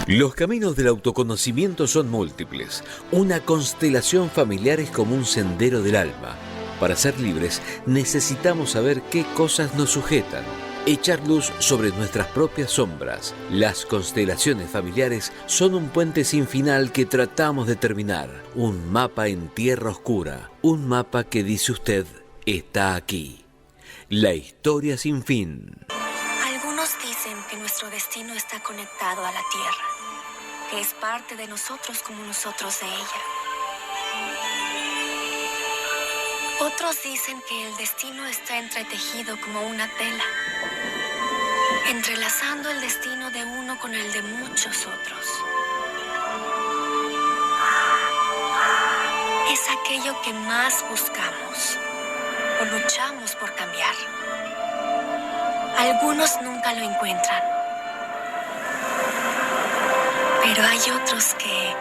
Los caminos del autoconocimiento son múltiples. Una constelación familiar es como un sendero del alma. Para ser libres necesitamos saber qué cosas nos sujetan, echar luz sobre nuestras propias sombras. Las constelaciones familiares son un puente sin final que tratamos de terminar. Un mapa en tierra oscura. Un mapa que dice usted, está aquí. La historia sin fin. Algunos dicen que nuestro destino está conectado a la tierra, que es parte de nosotros como nosotros de ella. Otros dicen que el destino está entretejido como una tela, entrelazando el destino de uno con el de muchos otros. Es aquello que más buscamos o luchamos por cambiar. Algunos nunca lo encuentran, pero hay otros que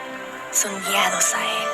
son guiados a él.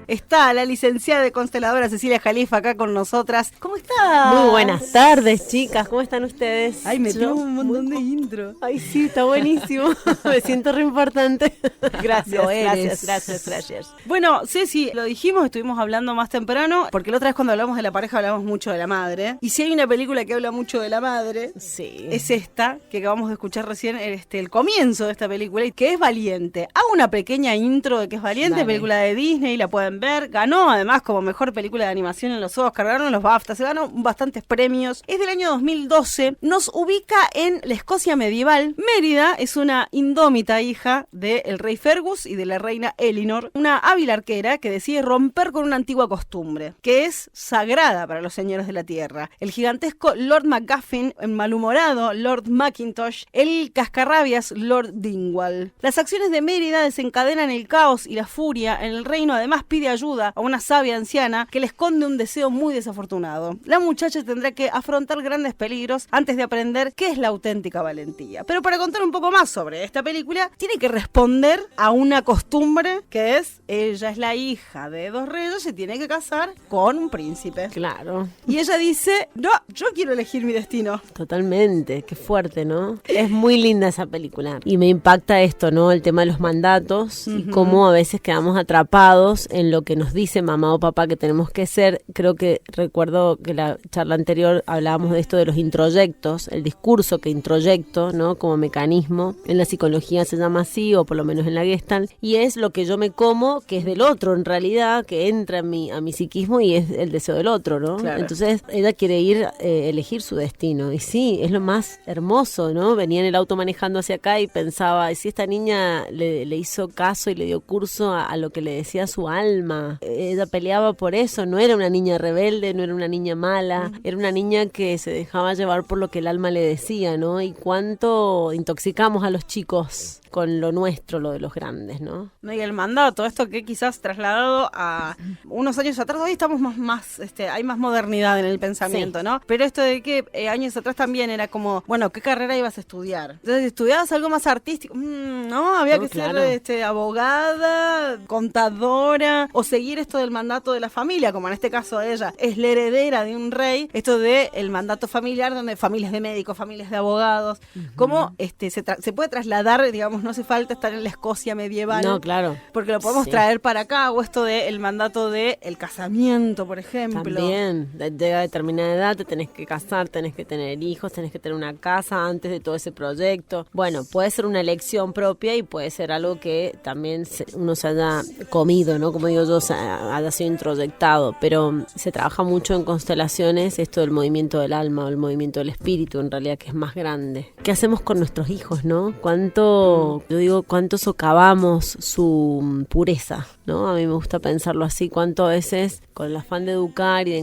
Está la licenciada de consteladora Cecilia Jalifa acá con nosotras. ¿Cómo estás? Muy buenas tardes, chicas. ¿Cómo están ustedes? Ay, metió un montón de intro. Ay, sí, está buenísimo. Me siento re importante. Gracias. Bueno, Ceci, lo dijimos, estuvimos hablando más temprano, porque la otra vez cuando hablamos de la pareja hablamos mucho de la madre. Y si hay una película que habla mucho de la madre, sí, es esta, que acabamos de escuchar recién, el comienzo de esta película, y que es Valiente. Hago una pequeña intro de que es Valiente, Dale. película de Disney, la pueden ver. Ganó además como mejor película de animación en los Oscar, ganaron los BAFTA, se ganó bastantes premios. Es del año 2012, nos ubica en la Escocia medieval. Mérida es una indómita hija del rey Fergus y de la reina Elinor, una hábil arquera que decide romper con una antigua costumbre, que es sagrada para los señores de la tierra. El gigantesco Lord MacGuffin, el malhumorado Lord Mackintosh, el cascarrabias Lord Dingwall. Las acciones de Mérida desencadenan el caos y la furia en el reino, además pide ayuda a una sabia anciana que le esconde un deseo muy desafortunado. La muchacha tendrá que afrontar grandes peligros antes de aprender qué es la auténtica valentía. Pero para contar un poco más sobre esta película, tiene que responder a una costumbre que es, ella es la hija de dos reyes, se tiene que casar con un príncipe. claro. Y ella dice, no, yo quiero elegir mi destino. Totalmente, qué fuerte, ¿no? Es muy linda esa película. Y me impacta esto, ¿no? El tema de los mandatos y cómo a veces quedamos atrapados en lo que nos dice mamá o papá que tenemos que ser. Creo que recuerdo que la charla anterior hablábamos de esto de los introyectos, el discurso que introyecto, ¿no? Como mecanismo. En la psicología se llama así, o por lo menos en la Gestalt. Y es lo que yo me como, que es del otro en realidad, que entra a mi psiquismo y es el deseo del otro, ¿no? Claro. Entonces ella quiere ir, elegir su destino. Y sí, es lo más hermoso, ¿no? Venía en el auto manejando hacia acá y pensaba, si esta niña le hizo caso y le dio curso a lo que le decía su alma. Ella peleaba por eso, no era una niña rebelde, no era una niña mala, era una niña que se dejaba llevar por lo que el alma le decía, ¿no? Y cuánto intoxicamos a los chicos con lo nuestro, lo de los grandes, ¿no? No, y el mandato, esto que quizás trasladado a unos años atrás, hoy estamos más hay más modernidad en el pensamiento, Sí. ¿no? Pero esto de que años atrás también era como, bueno, ¿qué carrera ibas a estudiar? Entonces, ¿estudiabas algo más artístico? No, había que claro. ser abogada, contadora, o seguir esto del mandato de la familia, como en este caso ella es la heredera de un rey, esto de el mandato familiar, donde familias de médicos, familias de abogados, cómo se puede trasladar, digamos, no hace falta estar en la Escocia medieval. No, claro. Porque lo podemos Sí. traer para acá, o esto del mandato del casamiento, por ejemplo. También, llega a determinada edad, te tenés que casar, tenés que tener hijos, tenés que tener una casa antes de todo ese proyecto. Bueno, puede ser una elección propia y puede ser algo que también uno se haya comido, ¿no? Como digo yo, haya sido introyectado, pero se trabaja mucho en constelaciones esto del movimiento del alma o el movimiento del espíritu, en realidad, que es más grande. ¿Qué hacemos con nuestros hijos, no? Cuánto socavamos su pureza, ¿no? A mí me gusta pensarlo así, cuánto a veces con el afán de educar y de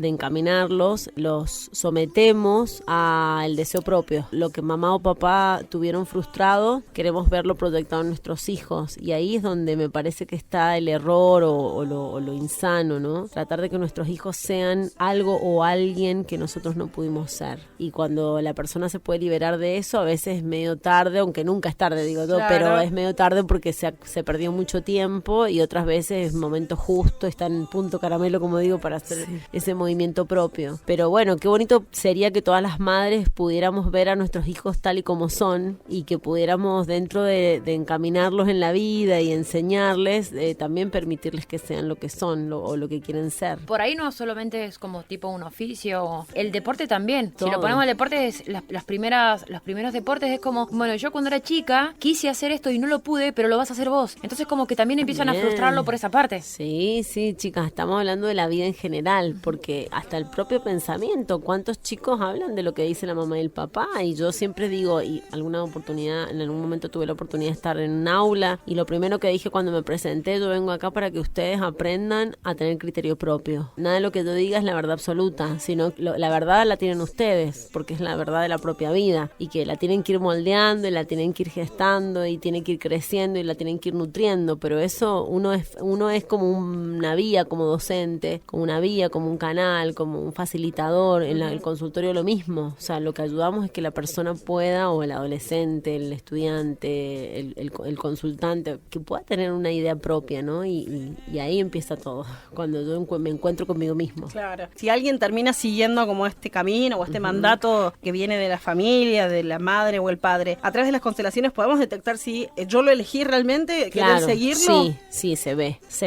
encaminarlos, los sometemos al deseo propio. Lo que mamá o papá tuvieron frustrado, queremos verlo proyectado en nuestros hijos, y ahí es donde me parece que está el error o lo insano, ¿no? Tratar de que nuestros hijos sean algo o alguien que nosotros no pudimos ser. Y cuando la persona se puede liberar de eso, a veces es medio tarde, aunque nunca es tarde, digo yo, Claro. pero es medio tarde porque se perdió mucho tiempo y otras veces es momento justo, está en punto caramelo, como digo, para hacer ese movimiento propio. Pero bueno, qué bonito sería que todas las madres pudiéramos ver a nuestros hijos tal y como son y que pudiéramos dentro de encaminarlos en la vida y enseñarles, también permitirles que sean lo que son o lo que quieren ser. Por ahí no solamente es como tipo un oficio, el deporte también. Todo. Si lo ponemos al deporte, los primeros deportes es como, bueno, yo cuando era chica quise hacer esto y no lo pude, pero lo vas a hacer vos. Entonces como que también empiezan a Bien. frustrarlo por esa parte. Sí, chicas, estamos hablando de la vida en general, porque hasta el propio pensamiento, ¿cuántos chicos hablan de lo que dice la mamá y el papá? Y yo siempre digo, y en algún momento tuve la oportunidad de estar en un aula, y lo primero que dije cuando me presenté, yo vengo acá para que ustedes aprendan a tener criterio propio. Nada de lo que yo diga es la verdad absoluta, sino la verdad la tienen ustedes, porque es la verdad de la propia vida, y que la tienen que ir moldeando, y la tienen que ir gestando, y tienen que ir creciendo, y la tienen que ir nutriendo, pero eso uno es como una vía, como docente, como una vía, como un canal, como un facilitador. En el consultorio lo mismo, o sea, lo que ayudamos es que la persona pueda, o el adolescente, el estudiante, el consultante, que pueda tener una idea propia, ¿no? Y ahí empieza todo, cuando yo me encuentro conmigo mismo. Claro. Si alguien termina siguiendo como este camino o este mandato que viene de la familia, de la madre o el padre, a través de las constelaciones podemos detectar si yo lo elegí realmente, querer seguirlo. Sí, se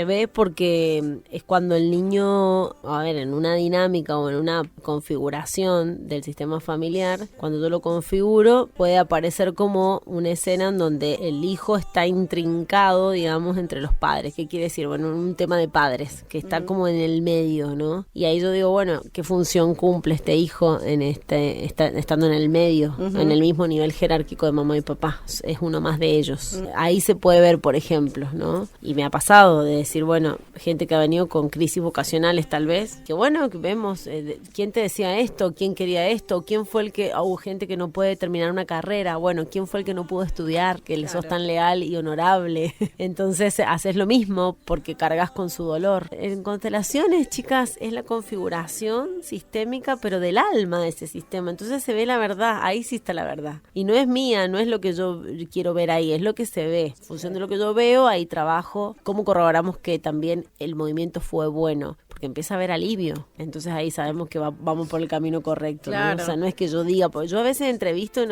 ve porque es cuando el niño, a ver, en una dinámica o en una configuración del sistema familiar, cuando yo lo configuro, puede aparecer como una escena en donde el hijo está intrincado, digamos, entre los padres. ¿Qué quiere decir? Bueno, un tema de padres, que está como en el medio, ¿no? Y ahí yo digo, bueno, ¿qué función cumple este hijo estando en el medio, en el mismo nivel jerárquico de mamá y papá? Es uno más de ellos. Ahí se puede ver, por ejemplo, ¿no? Y me ha pasado de decir, bueno, gente que ha venido con crisis vocacionales tal vez, que bueno, que vemos, ¿quién te decía esto? ¿Quién quería esto? ¿Quién fue el que, hubo gente que no puede terminar una carrera? Bueno, ¿quién fue el que no pudo estudiar? Que le sos tan leal y honorable. Entonces haces lo mismo porque cargas con su dolor. En constelaciones, chicas, es la configuración sistémica, pero del alma de ese sistema. Entonces se ve la verdad, ahí sí está la verdad. Y no es mía, no es lo que yo quiero ver ahí, es lo que se ve. En función de lo que yo veo, ahí trabajo. ¿Cómo corroboramos que también el movimiento fue bueno? Porque empieza a haber alivio. Entonces ahí sabemos que vamos por el camino correcto, Claro. ¿no? O sea, no es que yo diga, porque yo a veces entrevisto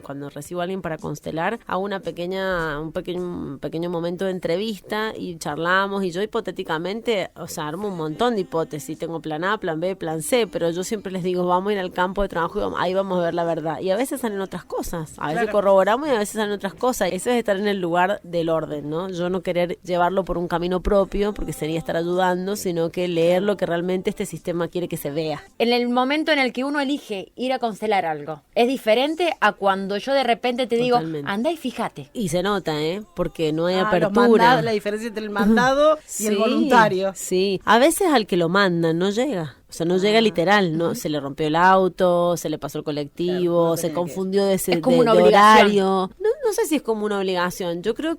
cuando recibo a alguien para constelar, hago un pequeño momento de entrevista y charlamos, y yo hipotéticamente, o sea, armo un montón de hipótesis. Tengo plan A, plan B, plan C, pero yo siempre les digo, vamos a ir al campo de trabajo y ahí vamos a ver la verdad. Y a veces salen otras cosas. A veces corroboramos y a veces salen otras cosas. Eso es estar en el lugar del orden, ¿no? Yo no querer llevarlo por un camino propio, porque sería estar ayudando, sino que leer lo que realmente este sistema quiere que se vea. En el momento en el que uno elige ir a constelar algo, es diferente a cuando yo de repente te Totalmente. digo, anda y fíjate. Y se nota, porque no hay Los apertura. la diferencia entre el mandado y el voluntario. Sí, a veces al que lo mandan no llega. O sea, no llega literal, ¿no? Se le rompió el auto, se le pasó el colectivo, Claro, no se tenía confundió de como una obligación. horario. No sé si es como una obligación. Yo creo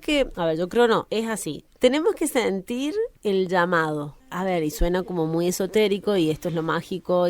no, es así. Tenemos que sentir el llamado. A ver, y suena como muy esotérico, y esto es lo mágico,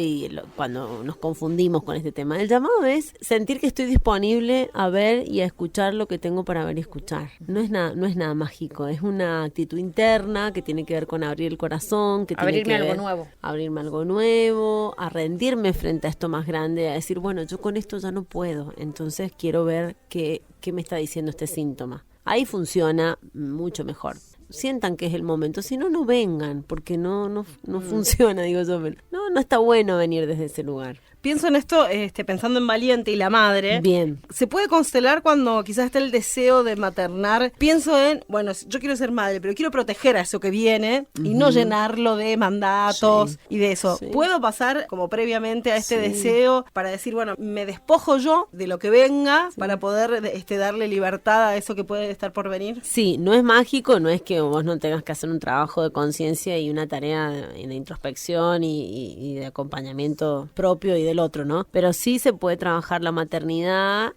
cuando nos confundimos con este tema. El llamado es sentir que estoy disponible a ver y a escuchar lo que tengo para ver y escuchar. No es nada mágico, es una actitud interna que tiene que ver con abrir el corazón, que Abrirme tiene que algo ver, nuevo. abrirme algo nuevo, a rendirme frente a esto más grande, a decir, bueno, yo con esto ya no puedo, entonces quiero ver qué me está diciendo este síntoma. Ahí funciona mucho mejor. Sientan que es el momento, si no, no vengan, porque no funciona, digo yo. No está bueno venir desde ese lugar. Pienso en esto, pensando en Valiente y la madre. Bien. Se puede constelar cuando quizás está el deseo de maternar. Pienso en, bueno, yo quiero ser madre, pero quiero proteger a eso que viene y no llenarlo de mandatos y de eso. Sí. ¿Puedo pasar como previamente a este Sí. deseo para decir, bueno, me despojo yo de lo que venga para poder darle libertad a eso que puede estar por venir? Sí, no es mágico, no es que vos no tengas que hacer un trabajo de conciencia y una tarea de introspección y de acompañamiento propio y del otro, ¿no? Pero sí se puede trabajar la maternidad,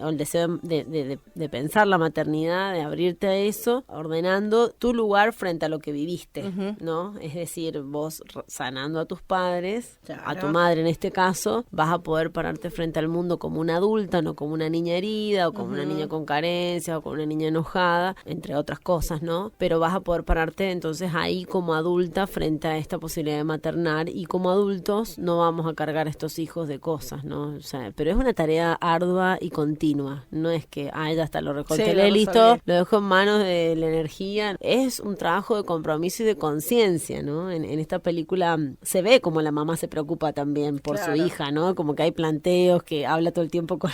o el deseo de pensar la maternidad, de abrirte a eso, ordenando tu lugar frente a lo que viviste, ¿no? Es decir, vos sanando a tus padres, Claro. a tu madre en este caso, vas a poder pararte frente al mundo como una adulta, no como una niña herida, o como una niña con carencias, o como una niña enojada, entre otras cosas, ¿no? Pero vas a poder pararte entonces ahí como adulta frente a esta posibilidad de maternar, y como adultos no vamos a cargar a estos hijos de cosas, ¿no? O sea, pero es una tarea ardua y continua, no es que, ya está, lo recorté, Sí, lo listo, resolví. lo dejo en manos de la energía. Es un trabajo de compromiso y de conciencia, ¿no? En esta película se ve como la mamá se preocupa también por Claro. su hija, ¿no? Como que hay planteos, que habla todo el tiempo con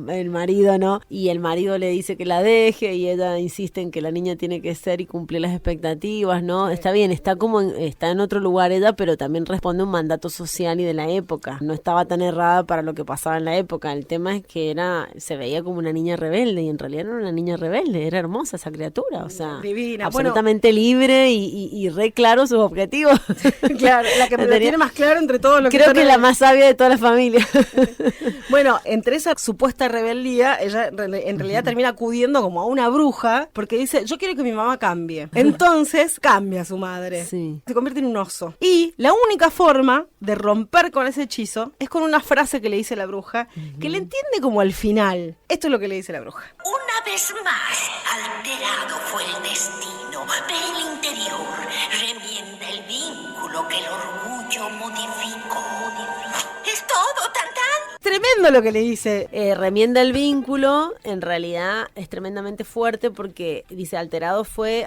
el marido, ¿no? Y el marido le dice que la deje, y ella insiste en que la niña tiene que ser y cumplir las expectativas, ¿no? Está bien, está en otro lugar ella, pero también responde a un mandato social y de la época. No estaba tan errada para lo que pasaba en la época. El tema es que se veía como una niña rebelde, y en realidad no era una niña rebelde, era hermosa esa criatura, o sea, Divina. absolutamente libre y re claro sus objetivos. Claro, la que me lo tiene más claro entre todos los que Creo están que ahí. la más sabia de toda la familia. Bueno, entre esa supuesta rebeldía, ella en realidad termina acudiendo como a una bruja, porque dice, yo quiero que mi mamá cambie. Entonces cambia a su madre. Sí. Se convierte en un oso. Y la única forma de romper con ese hechizo es con una frase que le dice la bruja, que le entiende como al final. Esto es lo que le dice la bruja. Una vez más, alterado fue el destino. Ve el interior, remienda el vínculo que el orgullo modificó. Es todo, tan tan. Tremendo lo que le dice. Remienda el vínculo, en realidad es tremendamente fuerte, porque dice alterado fue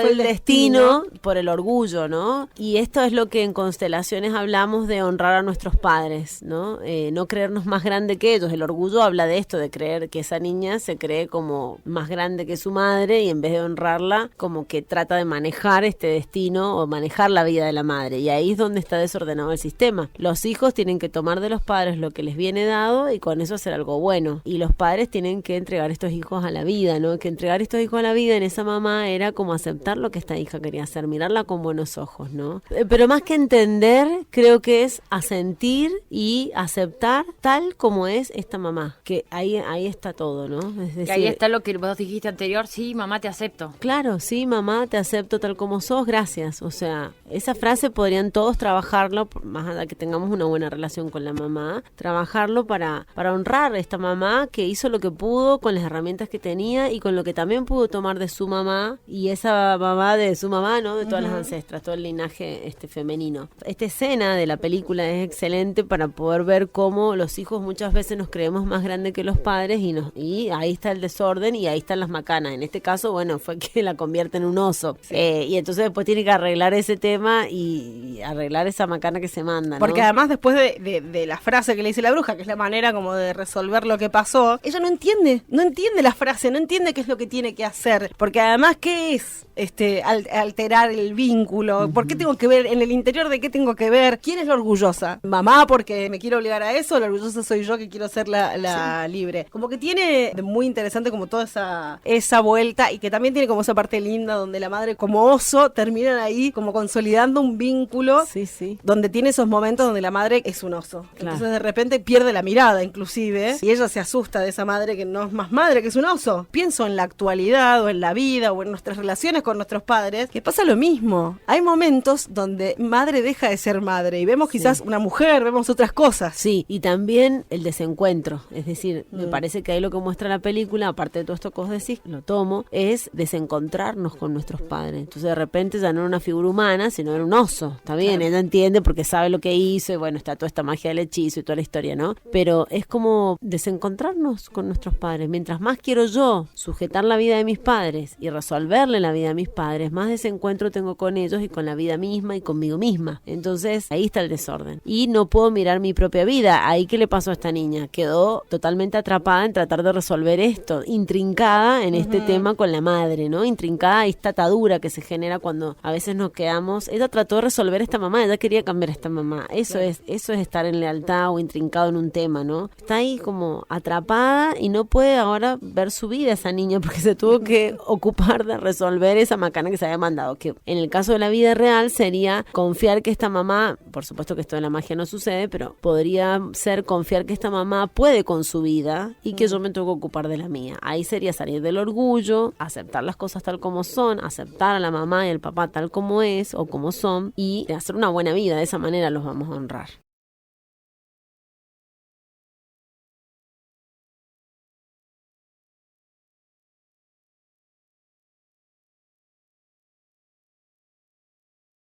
el destino por el orgullo, ¿no? Y esto es lo que en Constelaciones hablamos de honrar a nuestros padres, ¿no? No creernos más grande que ellos. El orgullo habla de esto, de creer que esa niña se cree como más grande que su madre, y en vez de honrarla, como que trata de manejar este destino o manejar la vida de la madre. Y ahí es donde está desordenado el sistema. Los hijos tienen que tomar de los padres lo que les viene dado y con eso hacer algo bueno. Y los padres tienen que entregar estos hijos a la vida, ¿no? Que entregar estos hijos a la vida en esa mamá era como aceptar lo que esta hija quería hacer, mirarla con buenos ojos, ¿no? Pero más que entender, creo que es asentir y aceptar tal como es esta mamá. Que ahí está todo, ¿no? Es decir, Y ahí está lo que vos dijiste anterior, sí, mamá, te acepto. claro, sí, mamá, te acepto tal como sos, gracias. O sea, esa frase podrían todos trabajarlo, más allá que tengamos una buena relación con la mamá, trabajarlo para honrar a esta mamá que hizo lo que pudo con las herramientas que tenía y con lo que también pudo tomar de su mamá y esa mamá de su mamá, ¿no? De todas las ancestras, todo el linaje femenino. Esta escena de la película es excelente para poder ver cómo los hijos muchas veces nos creemos más grandes que los padres y ahí está el desorden y ahí están las macanas. En este caso, bueno, fue que la convierte en un oso. Y entonces después tiene que arreglar ese tema y arreglar esa macana que se manda, ¿no? Porque además después de la frase que le dice la bruja, que es la manera como de resolver lo que pasó, ella no entiende la frase, no entiende qué es lo que tiene que hacer. Porque además, ¿qué es alterar el vínculo? ¿Por qué tengo que ver, en el interior de qué tengo que ver? ¿Quién es la orgullosa? ¿Mamá porque me quiere obligar a eso? ¿La orgullosa soy yo que quiero ser la libre? Como que tiene muy interesante como toda esa vuelta, y que también tiene como esa parte linda donde la madre como oso terminan ahí como consolidando un vínculo. Sí, sí. Donde tiene esos momentos donde la madre es un oso. Claro. Entonces de repente pierde la mirada inclusive, y ella se asusta de esa madre que no es más madre, que es un oso. Pienso en la actualidad o en la vida o en nuestras relaciones con nuestros padres, que pasa lo mismo. Hay momentos donde madre deja de ser madre y vemos quizás una mujer, vemos otras cosas. Sí, y también el desencuentro, es decir, me parece que ahí lo que muestra la película, aparte de todo esto que vos decís, lo tomo, es desencontrarnos con nuestros padres. Entonces de repente ya no era una figura humana, sino era un oso. Está bien, ella entiende porque sabe lo que hizo y bueno, está toda esta magia del hechizo y toda la historia, ¿no? Pero es como desencontrarnos con nuestros padres. Mientras más quiero yo sujetar la vida de mis padres y resolverle la vida a mis padres, más desencuentro tengo con ellos y con la vida misma y conmigo misma. Entonces ahí está el desorden. Y no puedo mirar mi propia vida. Ahí, ¿qué le pasó a esta niña? Quedó totalmente atrapada en tratar de resolver esto, intrincada en este tema con la madre, ¿no? Intrincada esta atadura que se genera cuando a veces nos quedamos. Ella trató de resolver a esta mamá, ella quería cambiar a esta mamá. Eso es estar en lealtad o intrincado en un tema. problema, ¿no? Está ahí como atrapada y no puede ahora ver su vida esa niña porque se tuvo que ocupar de resolver esa macana que se había mandado, que en el caso de la vida real sería confiar que esta mamá, por supuesto que esto de la magia no sucede, pero podría ser confiar que esta mamá puede con su vida y que yo me tengo que ocupar de la mía. Ahí sería salir del orgullo, aceptar las cosas tal como son, aceptar a la mamá y al papá tal como es o como son y hacer una buena vida. De esa manera los vamos a honrar.